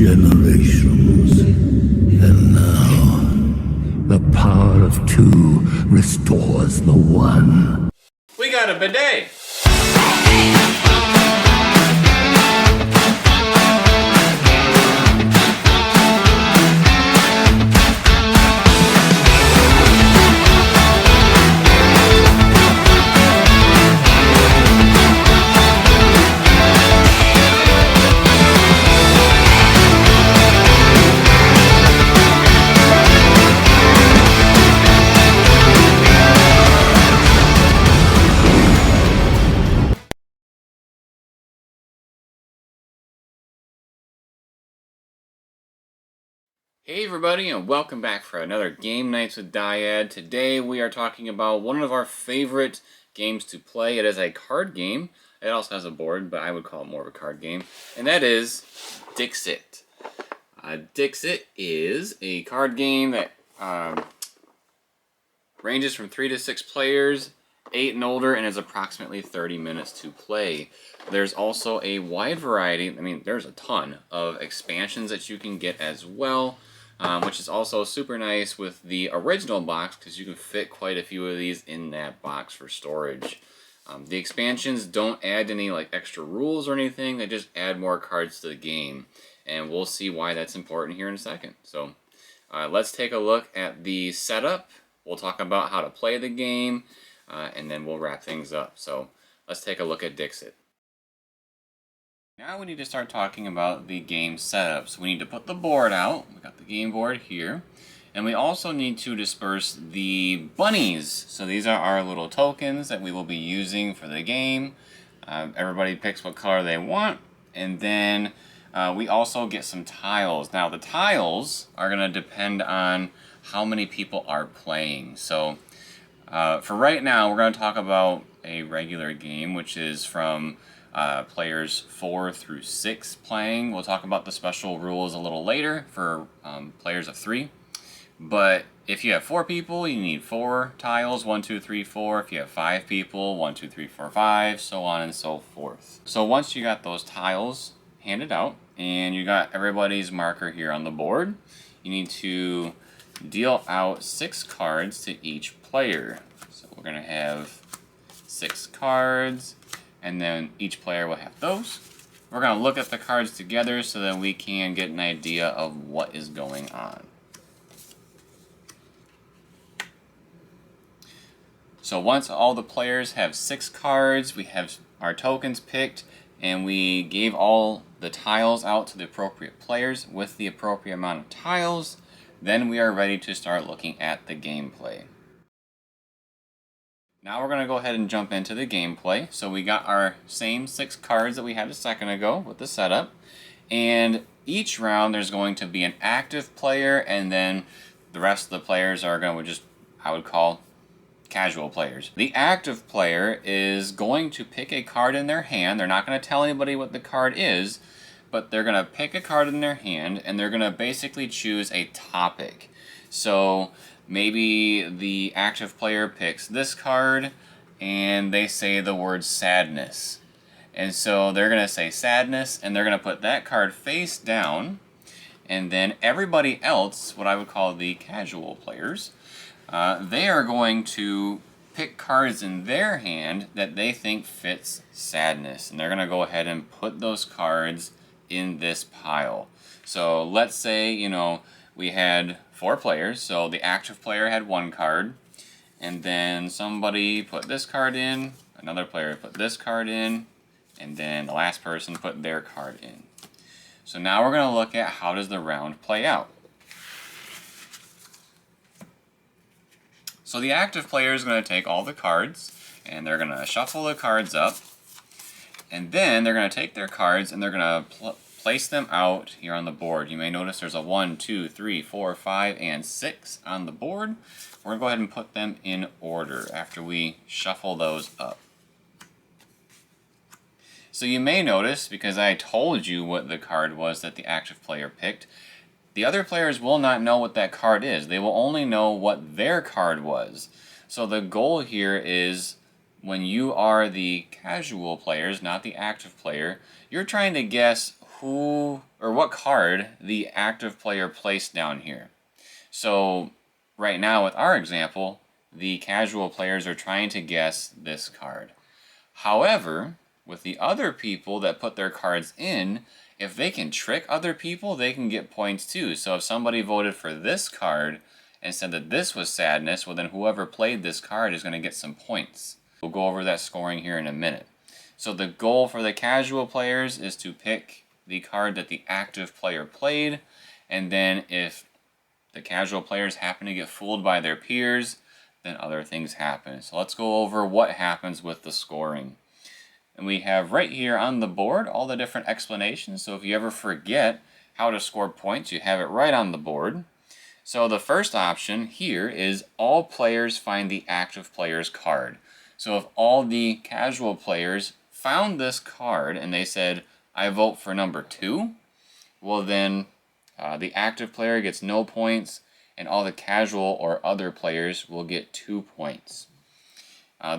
generations. And now, the power of two restores the one. We got a bidet! Hey everybody, and welcome back for another Game Nights with Dyad. Today we are talking about one of our favorite games to play. It is a card game. It also has a board, but I would call it more of a card game. And that is Dixit. Dixit is a card game that ranges from 3 to 6 players, 8 and older, and is approximately 30 minutes to play. There's also a wide variety, there's a ton of expansions that you can get as well. Which is also super nice with the original box because you can fit quite a few of these in that box for storage. The expansions don't add any extra rules or anything, they just add more cards to the game. And we'll see why that's important here in a second. So let's take a look at the setup. We'll talk about how to play the game, and then we'll wrap things up. So let's take a look at Dixit. Now we need to start talking about the game setup. So we need to put the board out. We got the game board here. And we also need to disperse the bunnies. So these are our little tokens that we will be using for the game. Everybody picks what color they want. And then we also get some tiles. Now the tiles are going to depend on how many people are playing. So for right now, we're going to talk about a regular game, which is from players 4 through 6 playing. We'll talk about the special rules a little later for players of 3. But if you have 4 people, you need 4 tiles, 1, 2, 3, 4. If you have 5 people, 1, 2, 3, 4, 5, so on and so forth. So once you got those tiles handed out, and you got everybody's marker here on the board, you need to deal out 6 cards to each player. So we're going to have 6 cards. And then each player will have those. We're going to look at the cards together so that we can get an idea of what is going on. So once all the players have 6 cards, we have our tokens picked, and we gave all the tiles out to the appropriate players with the appropriate amount of tiles, then we are ready to start looking at the gameplay. Now we're going to go ahead and jump into the gameplay. So we got our same 6 cards that we had a second ago with the setup. And each round there's going to be an active player, and then the rest of the players are going to I would call casual players. The active player is going to pick a card in their hand. They're not going to tell anybody what the card is, but they're going to pick a card in their hand, and they're going to basically choose a topic. So maybe the active player picks this card and they say the word sadness. And so they're going to say sadness, and they're going to put that card face down. And then everybody else, what I would call the casual players, they are going to pick cards in their hand that they think fits sadness. And they're going to go ahead and put those cards in this pile. So let's say, we had 4 players, so the active player had 1 card, and then somebody put this card in, another player put this card in, and then the last person put their card in. So now we're going to look at how does the round play out. So the active player is going to take all the cards, and they're going to shuffle the cards up, and then they're going to take their cards and they're going to place them out here on the board. You may notice there's a 1, 2, 3, 4, 5, and 6 on the board. We're going to go ahead and put them in order after we shuffle those up. So you may notice, because I told you what the card was that the active player picked, the other players will not know what that card is. They will only know what their card was. So the goal here is, when you are the casual players, not the active player, you're trying to guess who or what card the active player placed down here. So right now with our example, the casual players are trying to guess this card. However, with the other people that put their cards in, if they can trick other people, they can get points too. So if somebody voted for this card and said that this was sadness, well then whoever played this card is going to get some points. We'll go over that scoring here in a minute. So the goal for the casual players is to pick the card that the active player played, and then if the casual players happen to get fooled by their peers, then other things happen. So let's go over what happens with the scoring. And we have right here on the board all the different explanations. So if you ever forget how to score points, you have it right on the board. So the first option here is all players find the active player's card. So if all the casual players found this card and they said, I vote for number 2, well then the active player gets no points and all the casual or other players will get 2 points.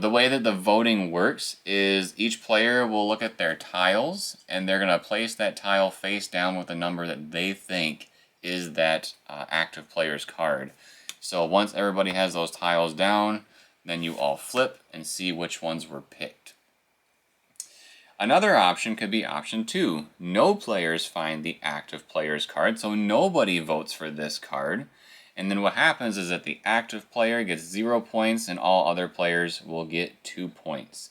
The way that the voting works is each player will look at their tiles and they're going to place that tile face down with the number that they think is that active player's card. So once everybody has those tiles down, then you all flip and see which ones were picked. Another option could be option 2. No players find the active player's card, so nobody votes for this card. And then what happens is that the active player gets 0 points and all other players will get 2 points.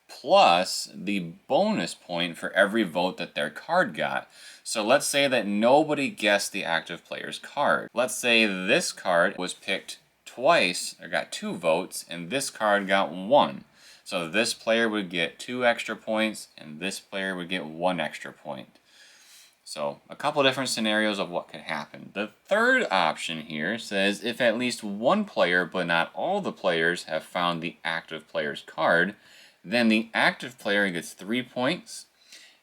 Plus the bonus point for every vote that their card got. So let's say that nobody guessed the active player's card. Let's say this card was picked twice, or got 2 votes, and this card got 1. So this player would get 2 extra points and this player would get 1 extra point. So a couple different scenarios of what could happen. The third option here says if at least one player but not all the players have found the active player's card, then the active player gets 3 points,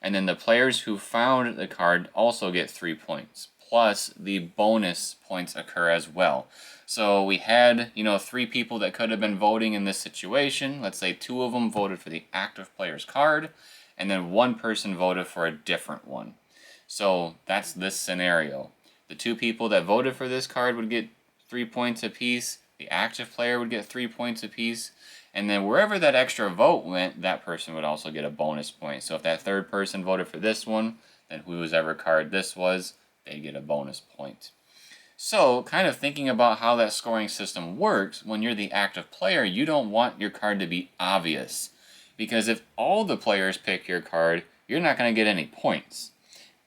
and then the players who found the card also get 3 points. Plus the bonus points occur as well. So we had, 3 people that could have been voting in this situation. Let's say 2 of them voted for the active player's card, and then 1 person voted for a different one. So that's this scenario. The 2 people that voted for this card would get 3 points apiece. The active player would get 3 points apiece. And then wherever that extra vote went, that person would also get a bonus point. So if that third person voted for this one, then whoever card this was, they get a bonus point. So kind of thinking about how that scoring system works, when you're the active player, you don't want your card to be obvious. Because if all the players pick your card, you're not going to get any points.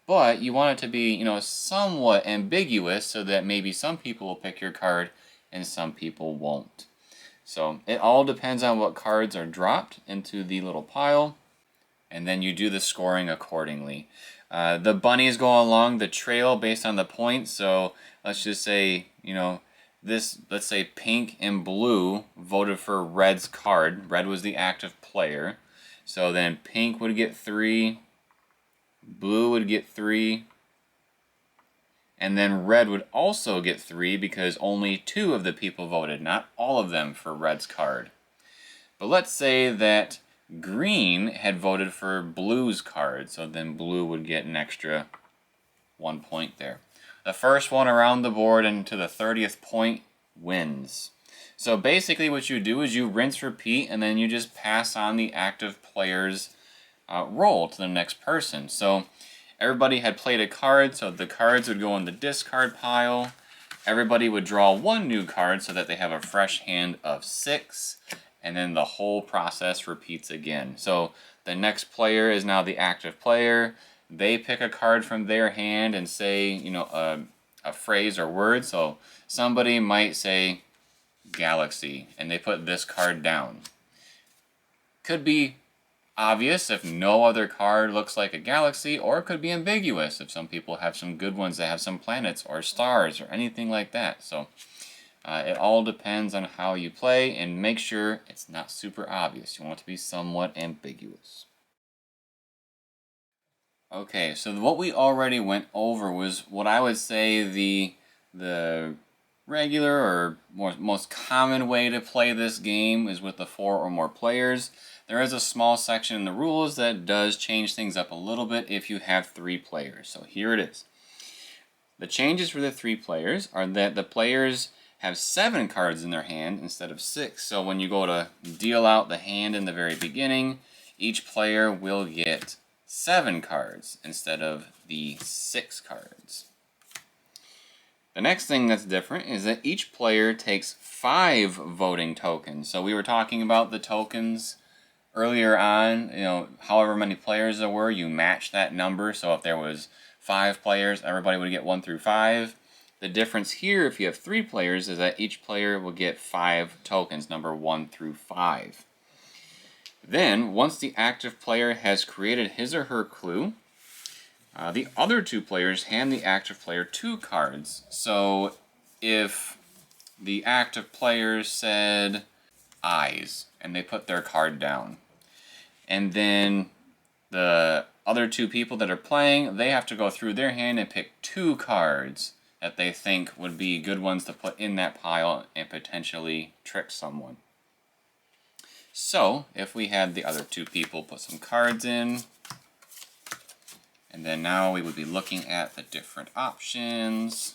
But you want it to be, somewhat ambiguous so that maybe some people will pick your card and some people won't. So it all depends on what cards are dropped into the little pile, and then you do the scoring accordingly. The bunnies go along the trail based on the points. So let's just say, let's say pink and blue voted for red's card. Red was the active player. So then pink would get 3. Blue would get 3, and then red would also get 3 because only 2 of the people voted, not all of them, for red's card. But let's say that green had voted for blue's card, so then blue would get an extra 1 point there. The first one around the board and to the 30th point wins. So basically what you do is you rinse, repeat, and then you just pass on the active player's roll to the next person. So everybody had played a card, so the cards would go in the discard pile. Everybody would draw 1 new card so that they have a fresh hand of 6, and then the whole process repeats again. So the next player is now the active player. They pick a card from their hand and say, a phrase or word. So somebody might say galaxy, and they put this card down. Could be obvious if no other card looks like a galaxy, or it could be ambiguous if some people have some good ones that have some planets or stars or anything like that. So it all depends on how you play, and make sure it's not super obvious. You want it to be somewhat ambiguous. Okay, so what we already went over was what I would say the regular or most common way to play this game is with the 4 or more players. there is a small section in the rules that does change things up a little bit if you have 3 players. So here it is. The changes for the 3 players are that the players have 7 cards in their hand instead of 6. So when you go to deal out the hand in the very beginning, each player will get 7 cards instead of the 6 cards. The next thing that's different is that each player takes 5 voting tokens. So we were talking about the tokens earlier on, however many players there were, you match that number. So if there was 5 players, everybody would get 1 through 5. The difference here, if you have 3 players, is that each player will get 5 tokens, number 1 through 5. Then, once the active player has created his or her clue, the other 2 players hand the active player 2 cards. So if the active player said eyes, and they put their card down, and then the other 2 people that are playing, they have to go through their hand and pick 2 cards that they think would be good ones to put in that pile and potentially trick someone. So, if we had the other 2 people put some cards in, and then now we would be looking at the different options.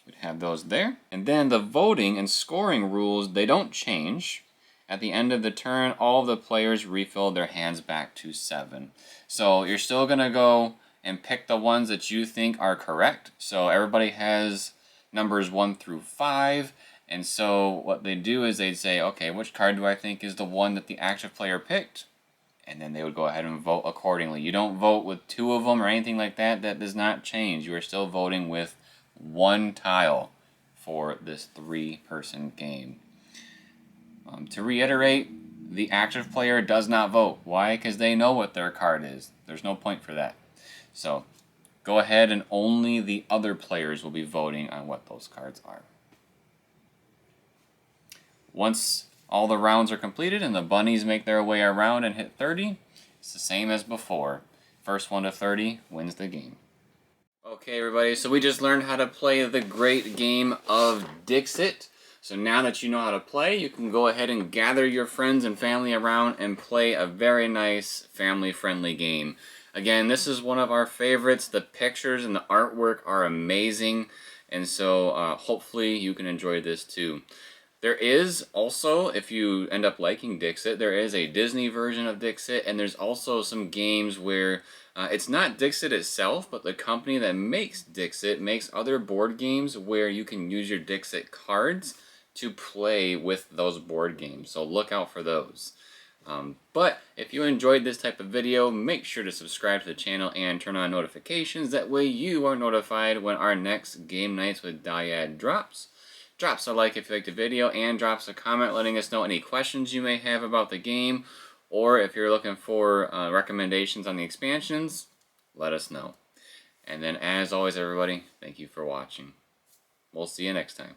We'd have those there. And then the voting and scoring rules, they don't change. At the end of the turn, all of the players refill their hands back to 7. So you're still going to go and pick the ones that you think are correct. So everybody has numbers 1 through 5. And so what they do is they'd say, okay, which card do I think is the one that the active player picked? And then they would go ahead and vote accordingly. You don't vote with 2 of them or anything like that. That does not change. You are still voting with 1 tile for this 3-person game. To reiterate, the active player does not vote. Why? Because they know what their card is. There's no point for that. So go ahead and only the other players will be voting on what those cards are. Once all the rounds are completed and the bunnies make their way around and hit 30, it's the same as before. First one to 30 wins the game. Okay, everybody, so we just learned how to play the great game of Dixit. So now that you know how to play, you can go ahead and gather your friends and family around and play a very nice family-friendly game. Again, this is one of our favorites. The pictures and the artwork are amazing, and so hopefully you can enjoy this too. There is also, if you end up liking Dixit, there is a Disney version of Dixit, and there's also some games where it's not Dixit itself, but the company that makes Dixit makes other board games where you can use your Dixit cards to play with those board games. So look out for those. But if you enjoyed this type of video, make sure to subscribe to the channel and turn on notifications. That way you are notified when our next Game Nights with Dyad drops. Drops a like if you liked the video, and drops a comment letting us know any questions you may have about the game, or if you're looking for recommendations on the expansions, let us know. And then as always, everybody, thank you for watching. We'll see you next time.